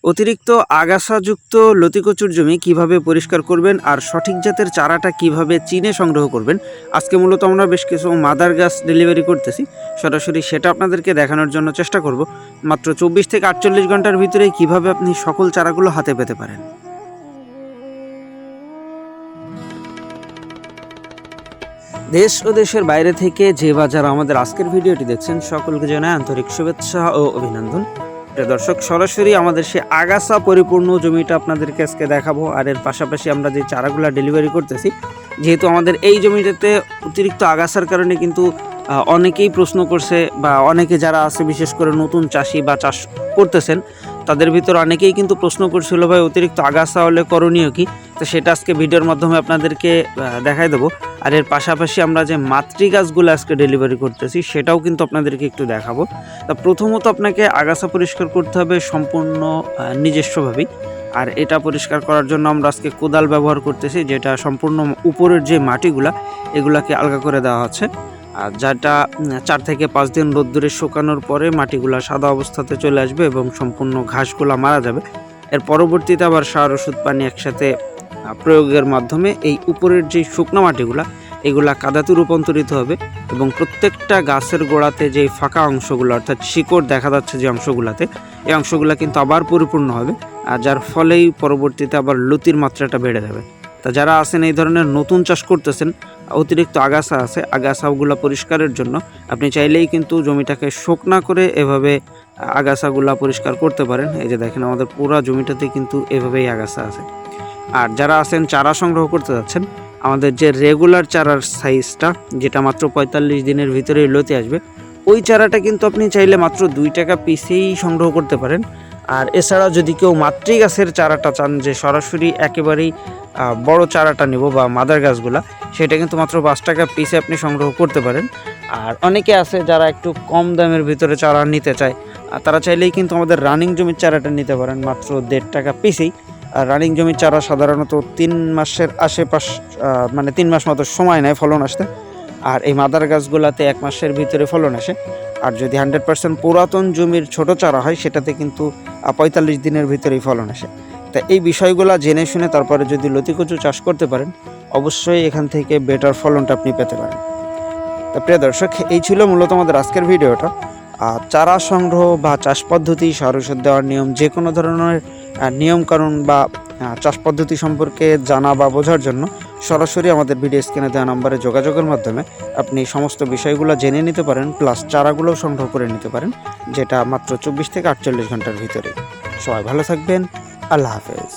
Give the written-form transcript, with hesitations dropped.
অতিরিক্ত আগাছাযুক্ত লতিকচুর জমি কিভাবে পরিষ্কার করবেন আর সঠিক জাতের চারাটা কিভাবে চিনে সংগ্রহ করবেন, আজকে মূলত আমরা বেশ কিছু মাদার গাছ ডেলিভারি করতেছি। সরাসরি সেটা আপনাদেরকে দেখানোর জন্য চেষ্টা করব। মাত্র 24 থেকে 48 ঘন্টার ভিতরে কিভাবে আপনি সকল চারাগুলো হাতে পেতে পারেন। দেশ ও দেশের বাইরে থেকে যে বা যারা আমাদের আজকের ভিডিওটি দেখছেন সকলকে জানাই আন্তরিক শুভেচ্ছা ও অভিনন্দন। দর্শক, সরাসরি আমাদের সে আগাছা পরিপূর্ণ জমিটা আপনাদেরকে আজকে দেখাবো। আর এর পাশাপাশি আমরা যে চারাগুলো ডেলিভারি করতেছি, যেহেতু আমাদের এই জমিটাতে অতিরিক্ত আগাছার কারণে কিন্তু অনেকেই প্রশ্ন করছে, বা অনেকে যারা আছে বিশেষ করে নতুন চাষি বা চাষ করতেছেন তাদের ভিতর অনেকেই কিন্তু প্রশ্ন করছিল, ভাই অতিরিক্ত আগাছা হলে করণীয় কি। তো সেটা আজকে ভিডিওর মাধ্যমে আপনাদেরকে দেখাই দেবো। আর এর পাশাপাশি আমরা যে মাতৃ গাছগুলো আজকে ডেলিভারি করতেছি সেটাও কিন্তু আপনাদেরকে একটু দেখাবো। তা প্রথমত আপনাকে আগাছা পরিষ্কার করতে হবে সম্পূর্ণ নিজস্বভাবেই। আর এটা পরিষ্কার করার জন্য আমরা আজকে কোদাল ব্যবহার করতেছি, যেটা সম্পূর্ণ উপরের যে মাটিগুলা এগুলাকে আলগা করে দেওয়া হচ্ছে। আর যেটা 4 থেকে 5 দিন রোদ্দুরে শুকানোর পরে মাটিগুলা সাদা অবস্থাতে চলে আসবে এবং সম্পূর্ণ ঘাসগুলা মারা যাবে। এর পরবর্তীতে আবার সার ওষুধ পানি একসাথে প্রয়োগের মাধ্যমে এই উপরের যে শুকনো মাটিগুলা এগুলা কাদাতে রূপান্তরিত হবে এবং প্রত্যেকটা গাছের গোড়াতে যে ফাঁকা অংশগুলো অর্থাৎ শিকড় দেখা যাচ্ছে যে অংশগুলাতে, এই অংশগুলা কিন্তু আবার পরিপূর্ণ হবে। আর যার ফলেই পরবর্তীতে আবার লতির মাত্রাটা বেড়ে যাবে। তা যারা আছেন এই ধরনের নতুন চাষ করতেছেন, অতিরিক্ত আগাছা আছে, আগাছাগুলা পরিষ্কারের জন্য আপনি চাইলেই কিন্তু জমিটাকে শুকনা করে এভাবে আগাছাগুলা পরিষ্কার করতে পারেন। এই যে দেখেন আমাদের পুরো জমিটাতে কিন্তু এভাবেই আগাছা আছে। আর যারা আছেন চারা সংগ্রহ করতে যাচ্ছেন, আমাদের যে রেগুলার চারার সাইজটা যেটা মাত্র 45 দিনের ভিতরেই লতি আসবে, ওই চারাটা কিন্তু আপনি চাইলে মাত্র 2 টাকা পিসেই সংগ্রহ করতে পারেন। আর এছাড়া যদি কেউ মাতৃ গাছের চারাটা চান যে সরাসরি একেবারেই বড় চারাটা নেব বা মাদার গাছগুলা, সেটা কিন্তু মাত্র 5 টাকা পিসে আপনি সংগ্রহ করতে পারেন। আর অনেকে আছে যারা একটু কম দামের ভিতরে চারা নিতে চায়, তারা চাইলেই কিন্তু আমাদের রানিং জমির চারাটা নিতে পারেন মাত্র 1.5 টাকা পিসেই। আর রানিং জমির চারা সাধারণত 3 মাসের আশেপাশ, মানে 3 মাস মতো সময় নেয় ফলন আসতে। আর এই মাদার গাছগুলাতে 1 মাসের ভিতরে ফলন আসে। আর যদি 100% পুরাতন জমির ছোট চারা হয় সেটাতে কিন্তু 45 দিনের ভিতরেই ফলন আসে। তা এই বিষয়গুলো জেনে শুনে তারপরে যদি লতিকচু চাষ করতে পারেন, অবশ্যই এখান থেকে বেটার ফলনটা আপনি পেতে পারেন। তা প্রিয় দর্শক, এই ছিল মূলত আমাদের আজকের ভিডিওটা। আর চারা সংগ্রহ বা চাষ পদ্ধতি, সার ওষুধ দেওয়ার নিয়ম, যে কোনো ধরনের নিয়মকানুন বা চাষ পদ্ধতি সম্পর্কে জানা বা বোঝার জন্য সরাসরি আমাদের ভিডিও স্ক্রিনে দেওয়া নম্বরে যোগাযোগের মাধ্যমে আপনি সমস্ত বিষয়গুলো জেনে নিতে পারেন, প্লাস চারাগুলোও সংগ্রহ করে নিতে পারেন, যেটা মাত্র 24 থেকে 48 ঘন্টার ভিতরে। সবাই ভালো থাকবেন। আল্লাহ হাফেজ।